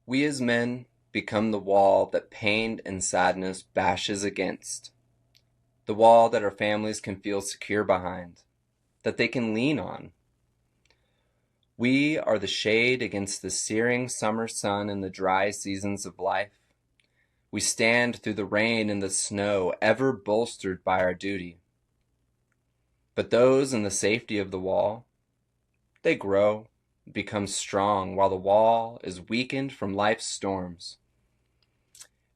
We as men become the wall that pain and sadness bashes against, the wall that our families can feel secure behind, that they can lean on. We are the shade against the searing summer sun and the dry seasons of life. We stand through the rain and the snow, ever bolstered by our duty. But those in the safety of the wall, they grow, become strong, while the wall is weakened from life's storms.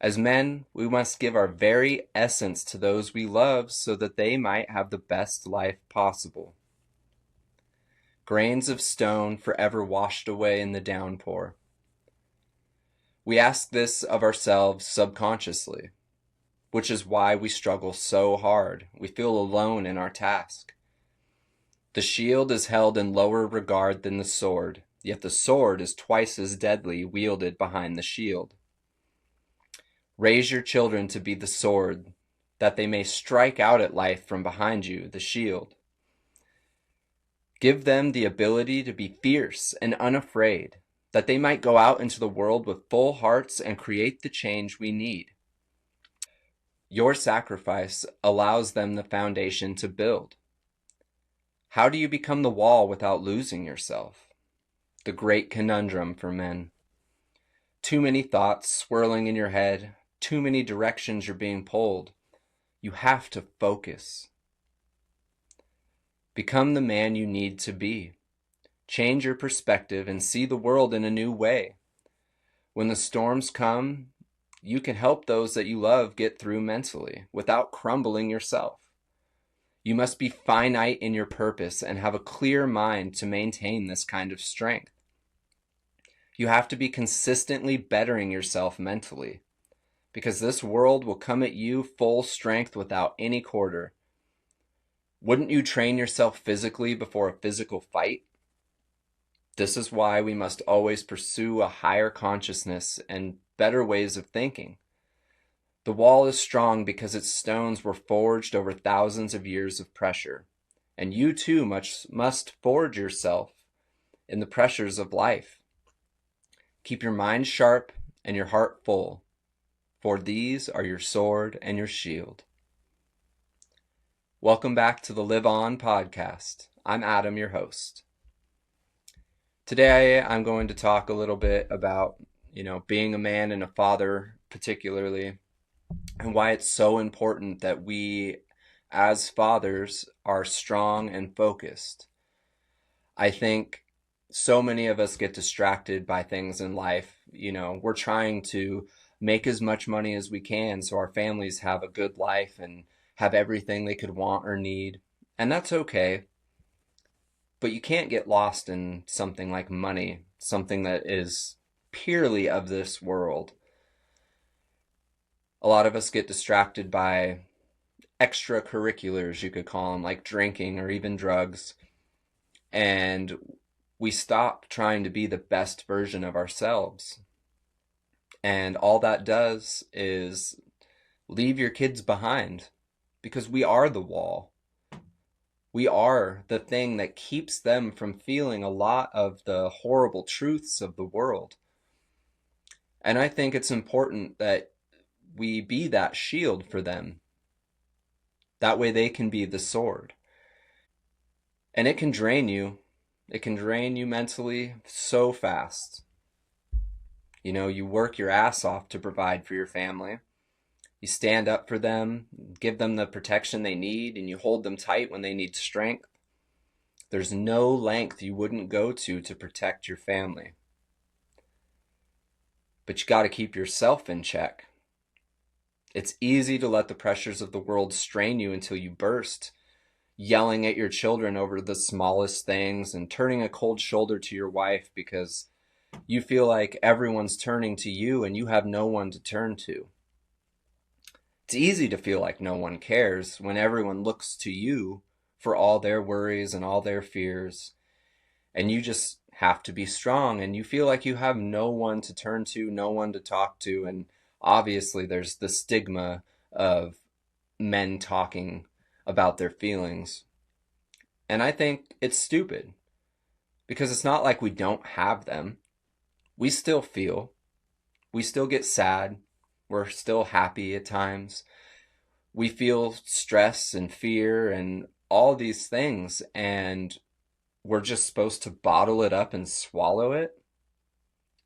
As men, we must give our very essence to those we love so that they might have the best life possible. Grains of stone forever washed away in the downpour. We ask this of ourselves subconsciously, which is why we struggle so hard. We feel alone in our task. The shield is held in lower regard than the sword, yet the sword is twice as deadly wielded behind the shield. Raise your children to be the sword, that they may strike out at life from behind you, the shield. Give them the ability to be fierce and unafraid, that they might go out into the world with full hearts and create the change we need. Your sacrifice allows them the foundation to build. How do you become the wall without losing yourself? The great conundrum for men. Too many thoughts swirling in your head, too many directions you're being pulled. You have to focus. Become the man you need to be. Change your perspective and see the world in a new way. When the storms come, you can help those that you love get through mentally without crumbling yourself. You must be finite in your purpose and have a clear mind to maintain this kind of strength. You have to be consistently bettering yourself mentally, because this world will come at you full strength without any quarter. Wouldn't you train yourself physically before a physical fight? This is why we must always pursue a higher consciousness and better ways of thinking. The wall is strong because its stones were forged over thousands of years of pressure, and you too must forge yourself in the pressures of life. Keep your mind sharp and your heart full, for these are your sword and your shield. Welcome back to the Live On podcast. I'm Adam, your host. Today I'm going to talk a little bit about, being a man and a father particularly, and why it's so important that we as fathers are strong and focused. I think so many of us get distracted by things in life. We're trying to make as much money as we can so our families have a good life and have everything they could want or need. And that's okay. But you can't get lost in something like money, something that is purely of this world. A lot of us get distracted by extracurriculars, you could call them, like drinking or even drugs. And we stop trying to be the best version of ourselves. And all that does is leave your kids behind, because we are the wall. We are the thing that keeps them from feeling a lot of the horrible truths of the world. And I think it's important that we be that shield for them. That way they can be the sword. And it can drain you. It can drain you mentally so fast. You work your ass off to provide for your family. You stand up for them, give them the protection they need, and you hold them tight when they need strength. There's no length you wouldn't go to protect your family. But you got to keep yourself in check. It's easy to let the pressures of the world strain you until you burst, yelling at your children over the smallest things and turning a cold shoulder to your wife because you feel like everyone's turning to you and you have no one to turn to. It's easy to feel like no one cares when everyone looks to you for all their worries and all their fears. And you just have to be strong, and you feel like you have no one to turn to, no one to talk to. And obviously there's the stigma of men talking about their feelings. And I think it's stupid, because it's not like we don't have them. We still feel. We still get sad. We're still happy at times. We feel stress and fear and all these things, and we're just supposed to bottle it up and swallow it.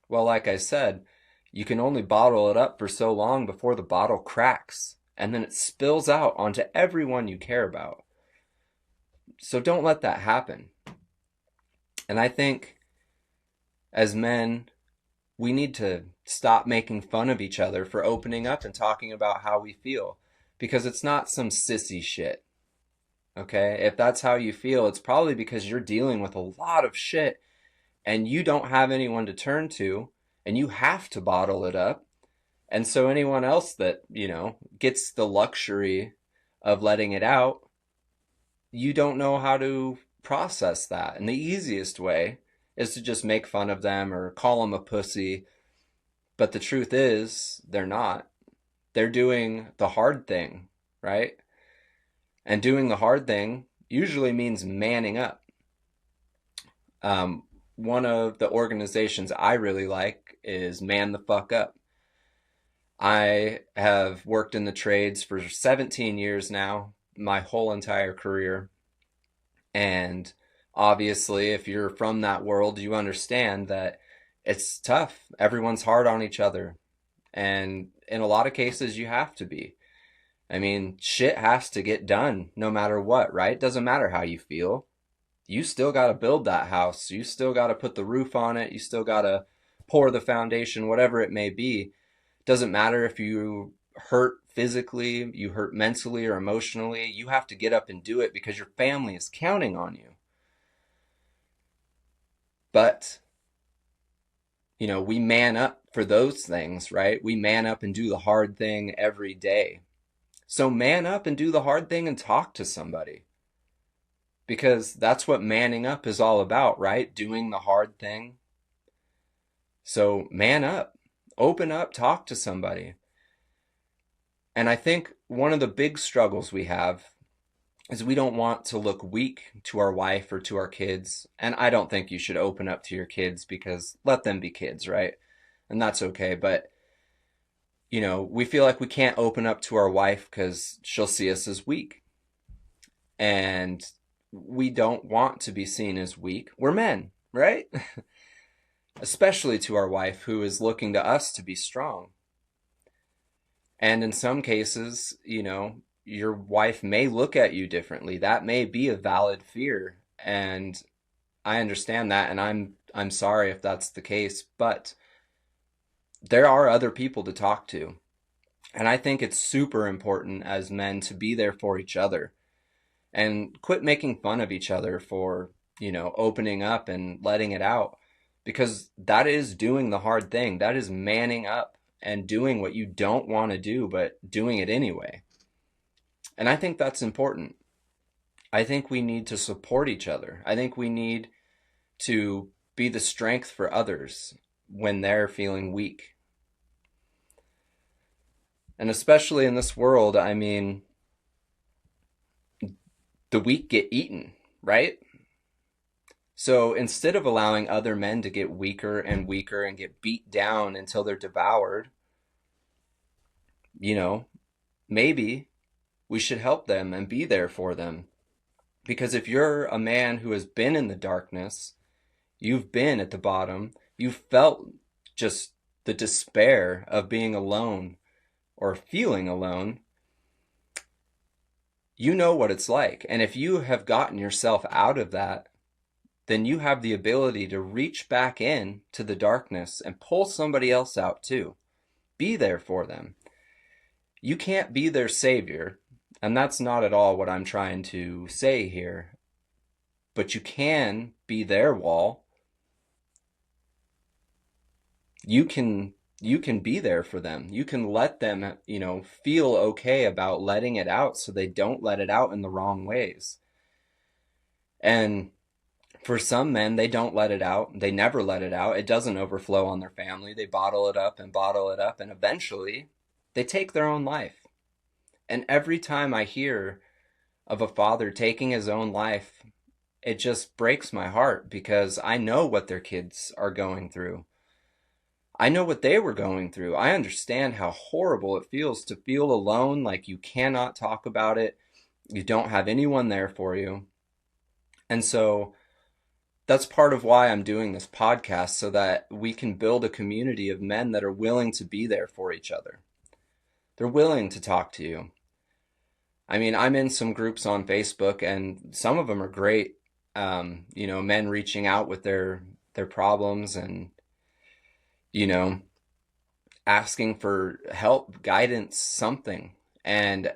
Well, like I said, you can only bottle it up for so long before the bottle cracks, and then it spills out onto everyone you care about. So don't let that happen. And I think as men, we need to stop making fun of each other for opening up and talking about how we feel, because it's not some sissy shit. Okay? If that's how you feel, it's probably because you're dealing with a lot of shit and you don't have anyone to turn to, and you have to bottle it up. And so anyone else that, gets the luxury of letting it out, you don't know how to process that. And the easiest way is to just make fun of them or call them a pussy. But the truth is, they're not. They're doing the hard thing, right? And doing the hard thing usually means manning up. One of the organizations I really like is Man the Fuck Up. I have worked in the trades for 17 years now, my whole entire career. And obviously, if you're from that world, you understand that it's tough. Everyone's hard on each other. And in a lot of cases, you have to be. I mean, shit has to get done no matter what, right? Doesn't matter how you feel. You still got to build that house. You still got to put the roof on it. You still got to pour the foundation, whatever it may be. Doesn't matter if you hurt physically, you hurt mentally or emotionally. You have to get up and do it because your family is counting on you. But, we man up for those things, right? We man up and do the hard thing every day. So man up and do the hard thing and talk to somebody. Because that's what manning up is all about, right? Doing the hard thing. So man up, open up, talk to somebody. And I think one of the big struggles we have is we don't want to look weak to our wife or to our kids. And I don't think you should open up to your kids, because let them be kids, right? And that's okay. But, we feel like we can't open up to our wife because she'll see us as weak. And we don't want to be seen as weak. We're men, right? Especially to our wife, who is looking to us to be strong. And in some cases, your wife may look at you differently. That may be a valid fear. And I understand that. And I'm sorry if that's the case, but there are other people to talk to. And I think it's super important as men to be there for each other and quit making fun of each other for, opening up and letting it out, because that is doing the hard thing. That is manning up and doing what you don't want to do, but doing it anyway. And I think that's important. I think we need to support each other. I think we need to be the strength for others when they're feeling weak. And especially in this world, I mean, the weak get eaten, right? So instead of allowing other men to get weaker and weaker and get beat down until they're devoured, maybe we should help them and be there for them. Because if you're a man who has been in the darkness, you've been at the bottom, you've felt just the despair of being alone or feeling alone, you know what it's like. And if you have gotten yourself out of that, then you have the ability to reach back in to the darkness and pull somebody else out too. Be there for them. You can't be their savior, and that's not at all what I'm trying to say here. But you can be their wall. You can be there for them. You can let them, feel okay about letting it out so they don't let it out in the wrong ways. And for some men, they don't let it out. They never let it out. It doesn't overflow on their family. They bottle it up, and eventually they take their own life. And every time I hear of a father taking his own life, it just breaks my heart, because I know what their kids are going through. I know what they were going through. I understand how horrible it feels to feel alone, like you cannot talk about it. You don't have anyone there for you. And so that's part of why I'm doing this podcast, so that we can build a community of men that are willing to be there for each other. They're willing to talk to you. I mean, I'm in some groups on Facebook, and some of them are great. Men reaching out with their problems, and you know, asking for help, guidance, something. And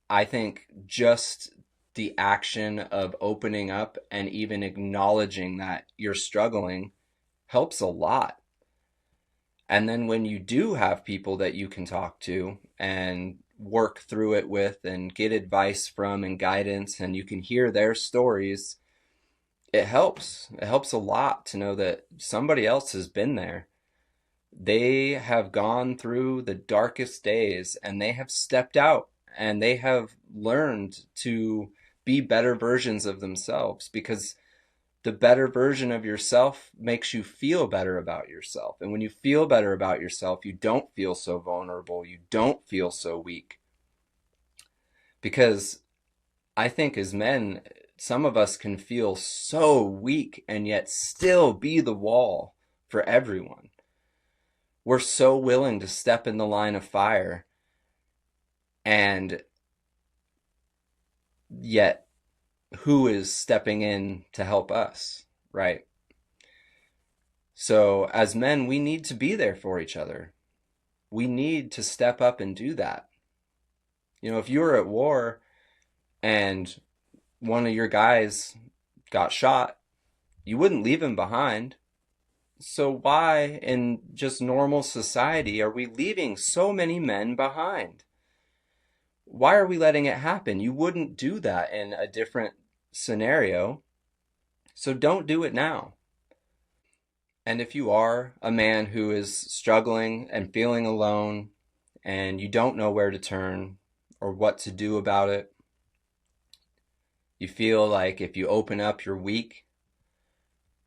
I think just the action of opening up and even acknowledging that you're struggling helps a lot. And then when you do have people that you can talk to and work through it with and get advice from and guidance, and you can hear their stories, it helps. It helps a lot to know that somebody else has been there. They have gone through the darkest days and they have stepped out and they have learned to be better versions of themselves, because the better version of yourself makes you feel better about yourself. And when you feel better about yourself, you don't feel so vulnerable. You don't feel so weak. Because I think as men, some of us can feel so weak and yet still be the wall for everyone. We're so willing to step in the line of fire, and yet who is stepping in to help us, right? So as men, we need to be there for each other. We need to step up and do that. If you were at war and one of your guys got shot, you wouldn't leave him behind. So why in just normal society are we leaving so many men behind? Why are we letting it happen? You wouldn't do that in a different scenario. So don't do it now. And if you are a man who is struggling and feeling alone and you don't know where to turn or what to do about it, you feel like if you open up, you're weak,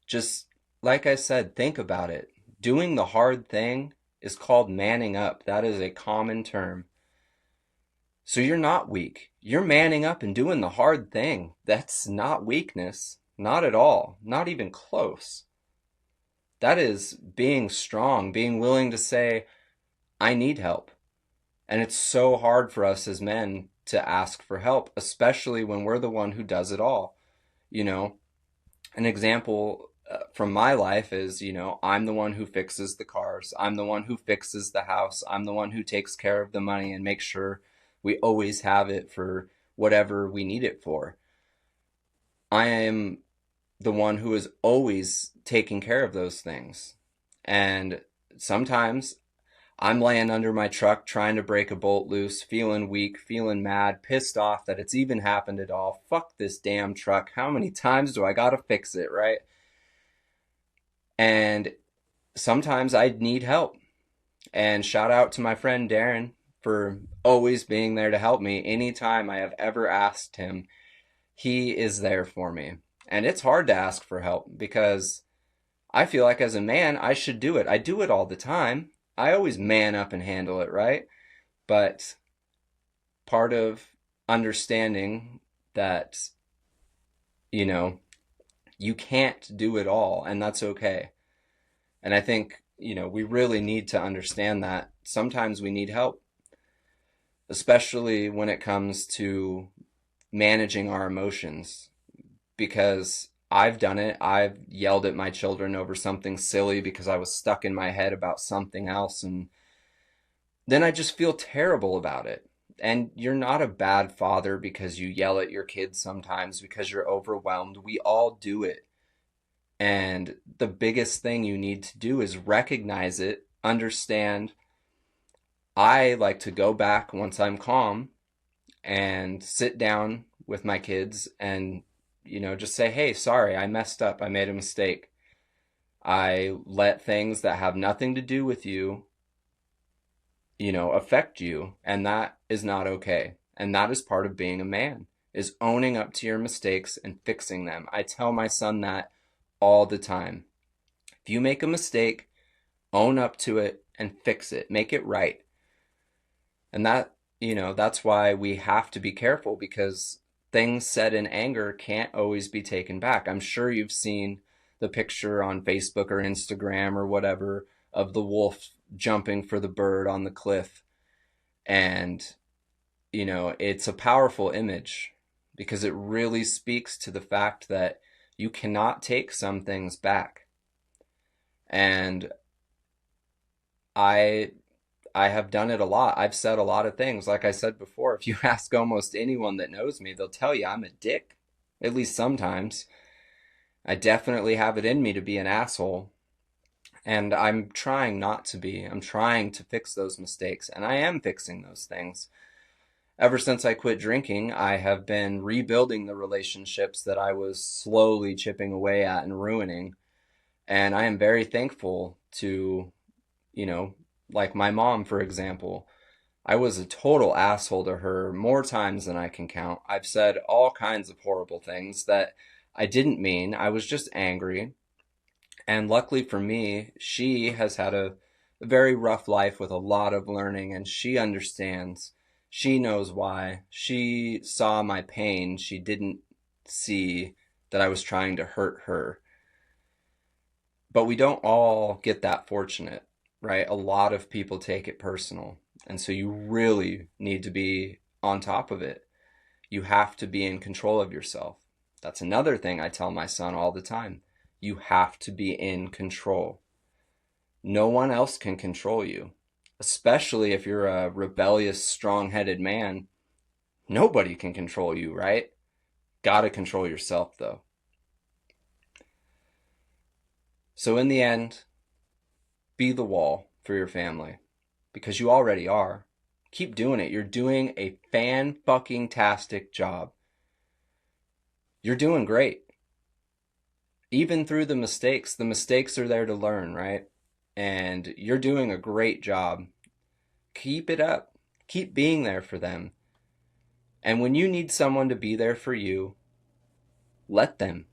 just like I said, think about it. Doing the hard thing is called manning up. That is a common term. So you're not weak. You're manning up and doing the hard thing. That's not weakness. Not at all. Not even close. That is being strong, being willing to say, I need help. And it's so hard for us as men to ask for help, especially when we're the one who does it all. An example from my life is, I'm the one who fixes the cars. I'm the one who fixes the house. I'm the one who takes care of the money and makes sure we always have it for whatever we need it for. I am the one who is always taking care of those things. And sometimes I'm laying under my truck trying to break a bolt loose, feeling weak, feeling mad, pissed off that it's even happened at all. Fuck this damn truck. How many times do I gotta fix it, right? And sometimes I need help. And shout out to my friend Darren for always being there to help me anytime I have ever asked him. He is there for me. And it's hard to ask for help because I feel like as a man, I should do it. I do it all the time. I always man up and handle it, right? But part of understanding that, you can't do it all, and that's okay. And I think, we really need to understand that sometimes we need help, especially when it comes to managing our emotions, because I've done it. I've yelled at my children over something silly because I was stuck in my head about something else, and then I just feel terrible about it. And you're not a bad father because you yell at your kids sometimes because you're overwhelmed. We all do it. And the biggest thing you need to do is recognize it, understand. I like to go back once I'm calm and sit down with my kids and, just say, hey, sorry, I messed up. I made a mistake. I let things that have nothing to do with you, affect you. And that is not okay. And that is part of being a man, is owning up to your mistakes and fixing them. I tell my son that all the time. If you make a mistake, Own up to it and fix it. Make it right. And that's why we have to be careful, because things said in anger can't always be taken back. I'm sure you've seen the picture on Facebook or Instagram or whatever of the wolf jumping for the bird on the cliff. And, it's a powerful image because it really speaks to the fact that you cannot take some things back. And I I have done it a lot. I've said a lot of things. Like I said before, if you ask almost anyone that knows me, they'll tell you I'm a dick. At least sometimes. I definitely have it in me to be an asshole. And I'm trying not to be. I'm trying to fix those mistakes. And I am fixing those things. Ever since I quit drinking, I have been rebuilding the relationships that I was slowly chipping away at and ruining. And I am very thankful to, you know, like my mom, for example. I was a total asshole to her more times than I can count. I've said all kinds of horrible things that I didn't mean. I was just angry. And luckily for me, she has had a very rough life with a lot of learning, and she understands. She knows why. She saw my pain. She didn't see that I was trying to hurt her. But we don't all get that fortunate, right? A lot of people take it personal. And so you really need to be on top of it. You have to be in control of yourself. That's another thing I tell my son all the time. You have to be in control. No one else can control you, especially if you're a rebellious, strong-headed man. Nobody can control you, right? Gotta control yourself, though. So in the end, be the wall for your family, because you already are. Keep doing it. You're doing a fan-fucking-tastic job. You're doing great. Even through the mistakes are there to learn, right? And you're doing a great job. Keep it up. Keep being there for them. And when you need someone to be there for you, let them.